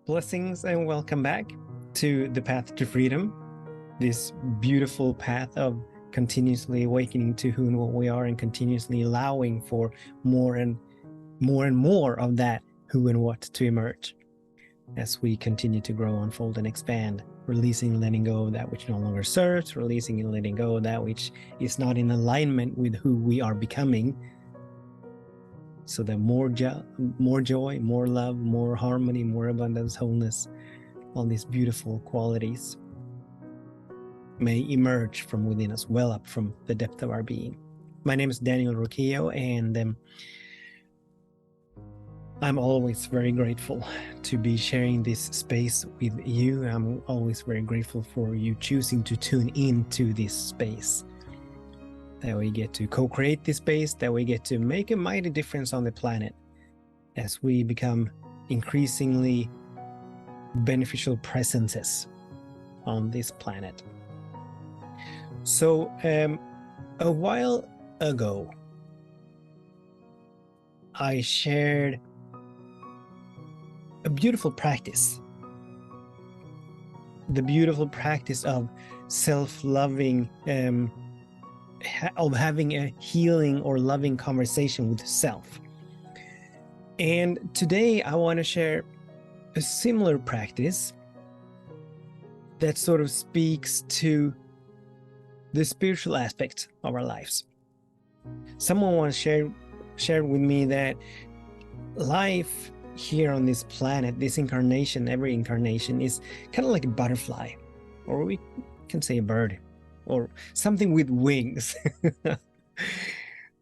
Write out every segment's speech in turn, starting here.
Blessings and welcome back to the path to freedom, this beautiful path of continuously awakening to who and what we are and continuously allowing for more and more of that who and what to emerge as we continue to grow, unfold, and expand, releasing and letting go of that which no longer serves, releasing and letting go of that which is not in alignment with who we are becoming, so that more joy, more love, more harmony, more abundance, wholeness, all these beautiful qualities may emerge from within us, well up from the depth of our being. My name is Daniel Roquillo, and I'm always very grateful to be sharing this space with you. I'm always very grateful for you choosing to tune into this space, that we get to co-create this space, that we get to make a mighty difference on the planet as we become increasingly beneficial presences on this planet. So a while ago, I shared a beautiful practice, the beautiful practice of self-loving, of having a healing or loving conversation with self. And today I want to share a similar practice that sort of speaks to the spiritual aspect of our lives. Someone once shared with me that life here on this planet, this incarnation, every incarnation, is kind of like a butterfly, or we can say a bird, or something with wings.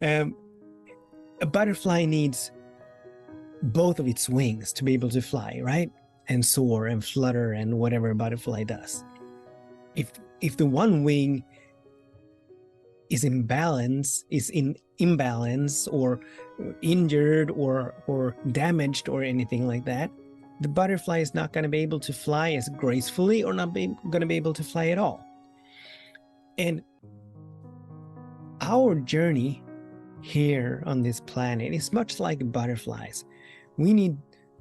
A butterfly needs both of its wings to be able to fly, right? And soar and flutter and whatever a butterfly does. If the one wing is in imbalance or injured or damaged or anything like that, the butterfly is not going to be able to fly as gracefully, or not going to be able to fly at all. And our journey here on this planet is much like butterflies. We need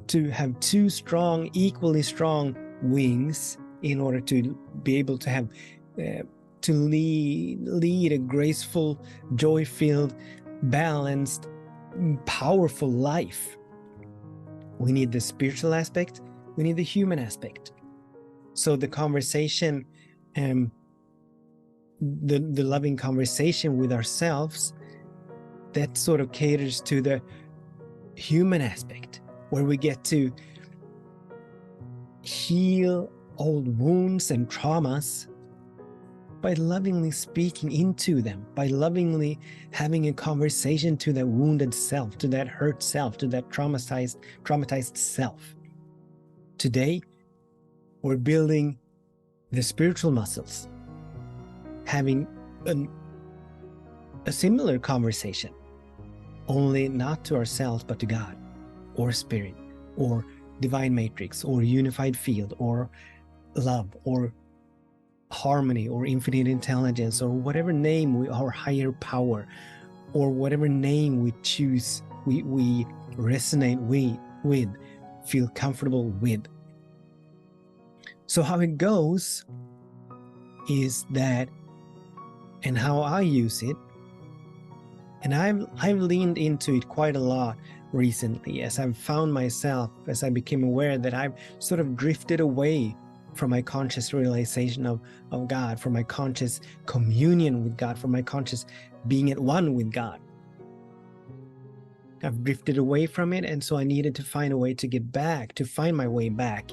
to have two strong, equally strong wings in order to be able to have to lead a graceful, joy-filled, balanced, powerful life. We need the spiritual aspect, we need the human aspect. So the conversation, the loving conversation with ourselves, that sort of caters to the human aspect, where we get to heal old wounds and traumas by lovingly speaking into them, by lovingly having a conversation to that wounded self, to that hurt self, to that traumatized self. Today, we're building the spiritual muscles, having a similar conversation, only not to ourselves, but to God, or spirit, or divine matrix, or unified field, or love, or harmony, or infinite intelligence, or whatever name our higher power, or whatever name we choose, we resonate with, feel comfortable with. So how it goes is that, and how I use it, and I've leaned into it quite a lot recently, as I've found myself, as I became aware that I've sort of drifted away from my conscious realization of God, from my conscious communion with God, from my conscious being at one with God. I've drifted away from it, and so I needed to find a way to get back, to find my way back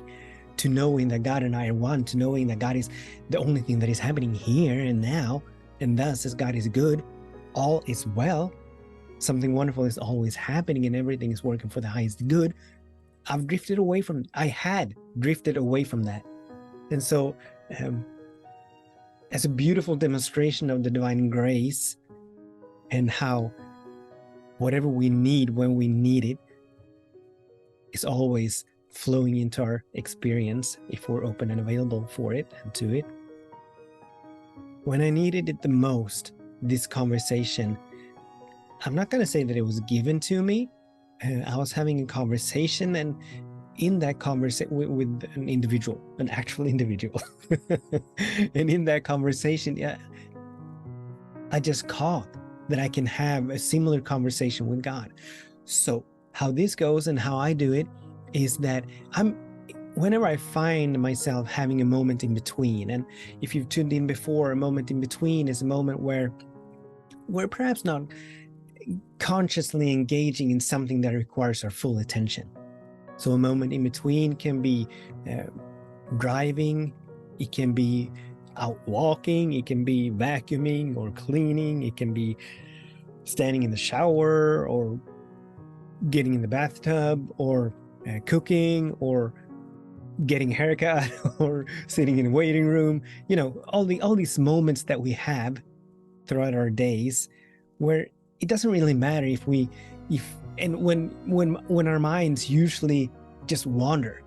to knowing that God and I are one, to knowing that God is the only thing that is happening here and now, and thus, as God is good, all is well, something wonderful is always happening, and everything is working for the highest good. I had drifted away from that. And so, as a beautiful demonstration of the divine grace, and how whatever we need when we need it is always flowing into our experience if we're open and available for it and to it. When I needed it the most, this conversation, I'm not going to say that it was given to me. I was having a conversation, and in that conversation with an individual, an actual individual, and in that conversation, yeah, I just caught that I can have a similar conversation with God. So how this goes and how I do it is that whenever I find myself having a moment in between, and if you've tuned in before, a moment in between is a moment where we're perhaps not consciously engaging in something that requires our full attention. So a moment in between can be driving, it can be out walking, it can be vacuuming or cleaning, it can be standing in the shower or getting in the bathtub or cooking or getting a haircut or sitting in a waiting room. You know, all these moments that we have throughout our days where it doesn't really matter when our minds usually just wander.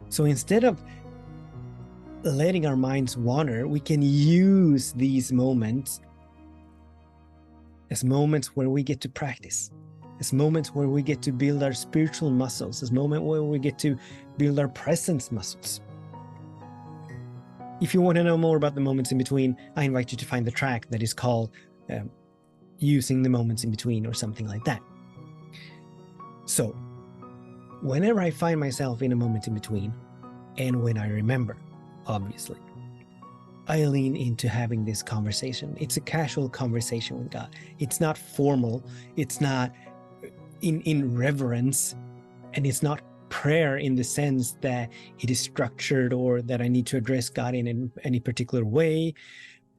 So instead of letting our minds wander, we can use these moments as moments where we get to practice, as moments where we get to build our spiritual muscles, as moments where we get to build our presence muscles. If you want to know more about the moments in between, I invite you to find the track that is called Using the Moments in Between or something like that. So whenever I find myself in a moment in between, and when I remember, obviously, I lean into having this conversation. It's a casual conversation with God. It's not formal. It's not in reverence, and it's not prayer in the sense that it is structured or that I need to address God in any particular way.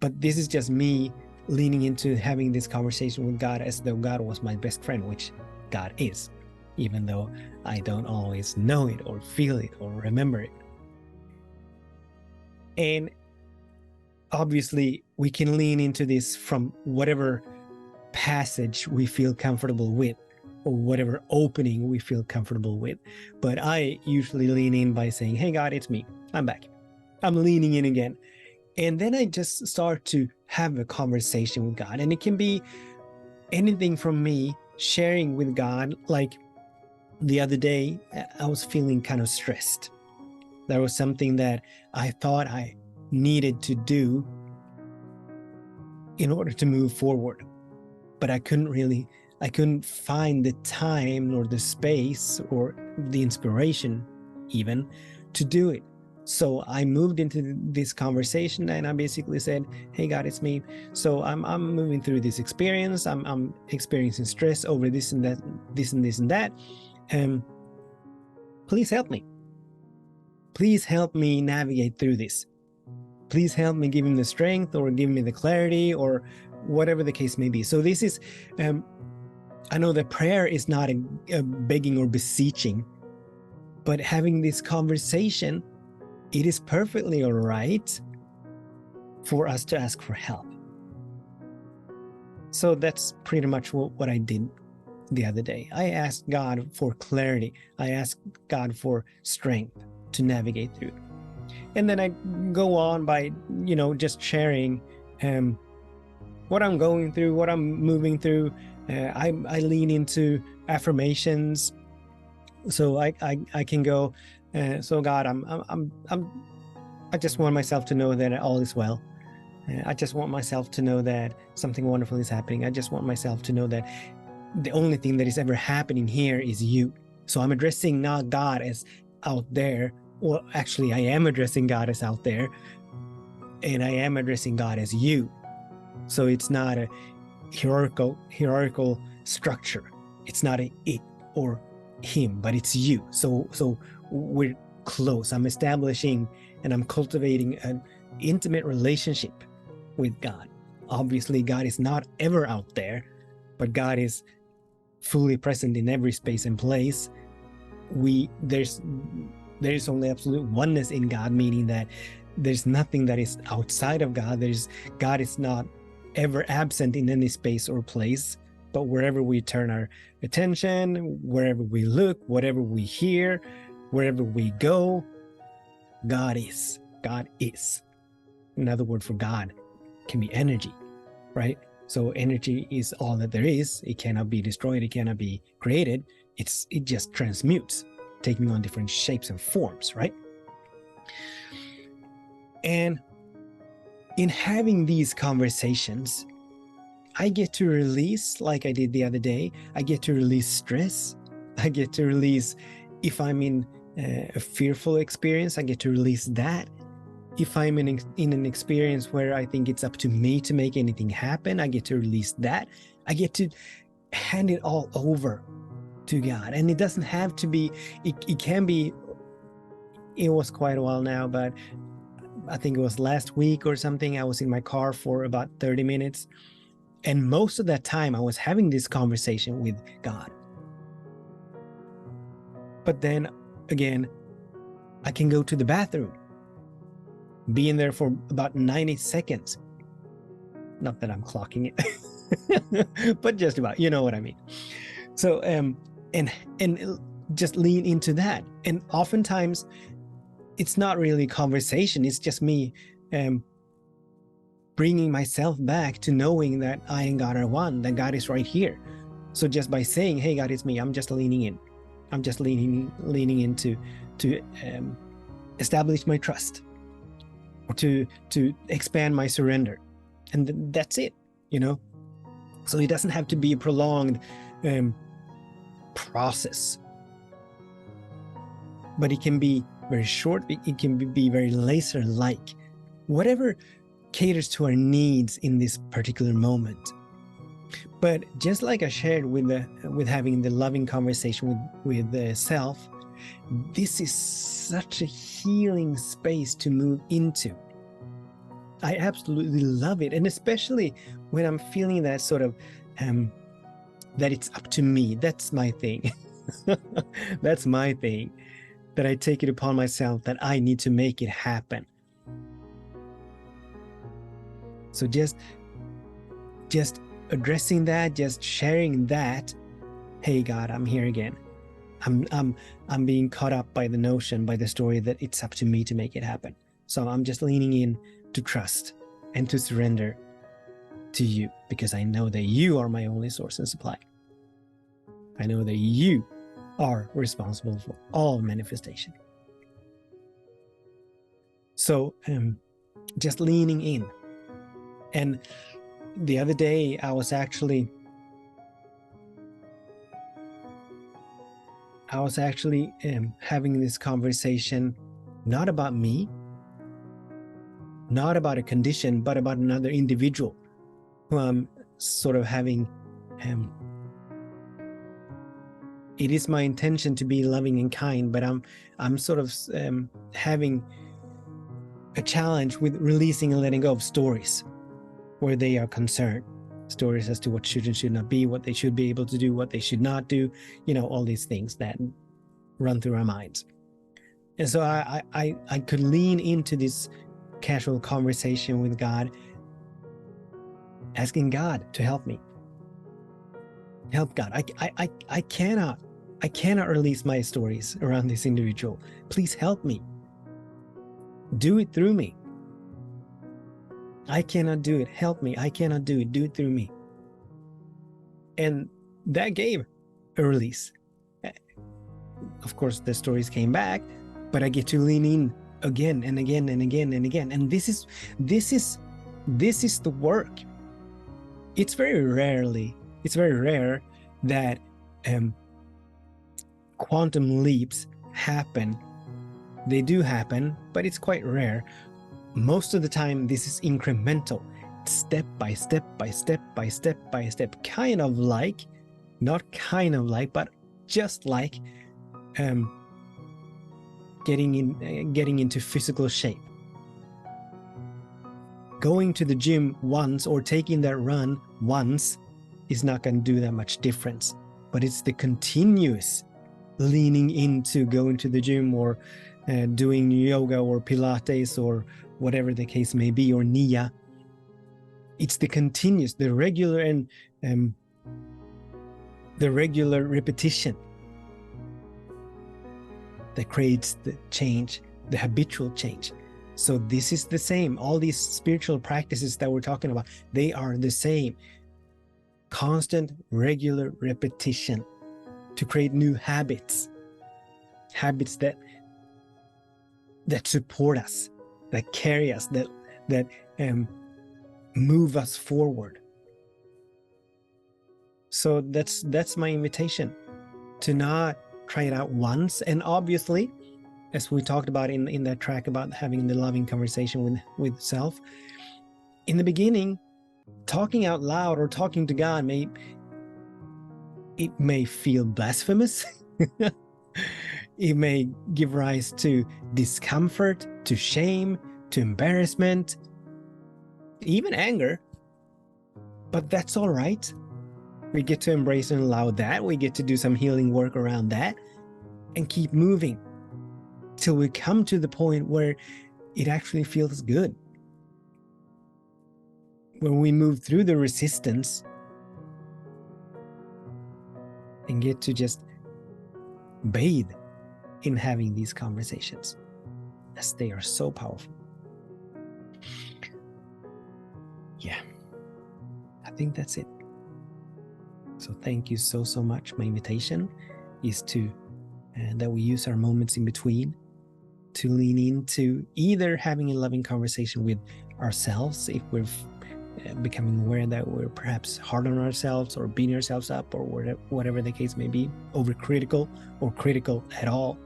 But this is just me leaning into having this conversation with God as though God was my best friend, which God is, even though I don't always know it or feel it or remember it. And obviously, we can lean into this from whatever passage we feel comfortable with or whatever opening we feel comfortable with. But I usually lean in by saying, hey, God, it's me. I'm back. I'm leaning in again. And then I just start to have a conversation with God. And it can be anything from me sharing with God. Like the other day, I was feeling kind of stressed. There was something that I thought I needed to do in order to move forward, but I couldn't find the time or the space or the inspiration even to do it. So I moved into this conversation and I basically said, hey God, it's me. So I'm moving through this experience. I'm experiencing stress over this and that, this and this and that. Please help me. Please help me navigate through this. Please help me, give him the strength or give me the clarity or whatever the case may be. So this is, I know that prayer is not a begging or beseeching, but having this conversation, it is perfectly all right for us to ask for help. So that's pretty much what I did the other day. I asked God for clarity. I asked God for strength to navigate through. And then I go on by, just sharing what I'm going through, what I'm moving through. I lean into affirmations, so I can go. So God, I just want myself to know that all is well. I just want myself to know that something wonderful is happening. I just want myself to know that the only thing that is ever happening here is you. So I'm addressing not God as out there. Well, actually, I am addressing God as out there, and I am addressing God as you. So it's not a hierarchical structure. It's not a it or him, but it's you. So we're close. I'm establishing and I'm cultivating an intimate relationship with God. Obviously, God is not ever out there, but God is fully present in every space and place. There's only absolute oneness in God, meaning that there's nothing that is outside of God. God is not ever absent in any space or place, but wherever we turn our attention, wherever we look, whatever we hear, wherever we go, God is. God is. Another word for God can be energy, right? So energy is all that there is. It cannot be destroyed. It cannot be created. It just transmutes. taking on different shapes and forms, right? And in having these conversations, I get to release, like I did the other day, I get to release stress. I get to release, if I'm in a fearful experience, I get to release that. If I'm in an experience where I think it's up to me to make anything happen, I get to release that. I get to hand it all over to God. And it doesn't have to be, it can be, it was quite a while now, but I think it was last week or something. I was in my car for about 30 minutes. And most of that time I was having this conversation with God. But then again, I can go to the bathroom, be in there for about 90 seconds. Not that I'm clocking it, but just about, you know what I mean. So, and just lean into that. And oftentimes it's not really conversation. It's just me bringing myself back to knowing that I and God are one, that God is right here. So just by saying, hey, God, it's me, I'm just leaning in. I'm just leaning in to establish my trust, or to expand my surrender. And that's it, you know? So it doesn't have to be a prolonged process, but it can be very short. It can be very laser-like, whatever caters to our needs in this particular moment. But just like I shared with having the loving conversation with the self, this is such a healing space to move into. I absolutely love it. And especially when I'm feeling that sort of, that it's up to me. That's my thing. That's my thing. That I take it upon myself that I need to make it happen. So just addressing that, just sharing that, hey God, I'm here again. I'm being caught up by the notion, by the story that it's up to me to make it happen. So I'm just leaning in to trust and to surrender to you, because I know that you are my only source and supply. I know that you are responsible for all manifestation. So just leaning in. And the other day I was actually having this conversation, not about me, not about a condition, but about another individual who I'm sort of having, it is my intention to be loving and kind, but I'm sort of having a challenge with releasing and letting go of stories where they are concerned. Stories as to what should and should not be, what they should be able to do, what they should not do, you know, all these things that run through our minds. And so I could lean into this casual conversation with God, asking God to help me. Help God. I cannot release my stories around this individual. Please help me. Do it through me. I cannot do it. Help me. I cannot do it. Do it through me. And that gave a release. Of course, the stories came back, but I get to lean in again and again and again and again. And this is the work. It's very rare that quantum leaps happen. They do happen, but it's quite rare. Most of the time, this is incremental, step by step by step by step by step, kind of like, not kind of like, but just like getting into physical shape. Going to the gym once or taking that run once is not going to do that much difference, but it's the continuous leaning into going to the gym or doing yoga or Pilates or whatever the case may be, or Nia. It's the continuous, the regular and the regular repetition that creates the change, the habitual change. So this is the same. All these spiritual practices that we're talking about, they are the same. Constant, regular repetition to create new habits. habits that support us, that carry us, that move us forward. So that's my invitation, to not try it out once. And obviously, as we talked about in that track about having the loving conversation with self, in the beginning, talking out loud or talking to God may feel blasphemous. It may give rise to discomfort, to shame, to embarrassment, even anger. But that's all right. We get to embrace and allow that. We get to do some healing work around that and keep moving till we come to the point where it actually feels good. When we move through the resistance and get to just bathe in having these conversations, as they are so powerful. Yeah, I think that's it. So thank you so much. My invitation is to that we use our moments in between to lean into either having a loving conversation with ourselves, if we're becoming aware that we're perhaps hard on ourselves or beating ourselves up, or whatever the case may be, overcritical or critical at all,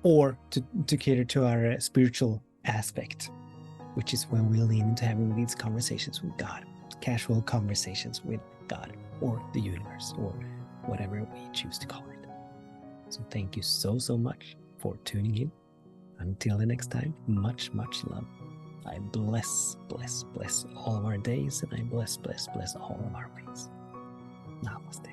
or to cater to our spiritual aspect, which is when we lean into having these conversations with God, casual conversations with God or the universe or whatever we choose to call it. So thank you so much for tuning in. Until the next time, much love. I bless all of our days, and I bless all of our ways. Namaste.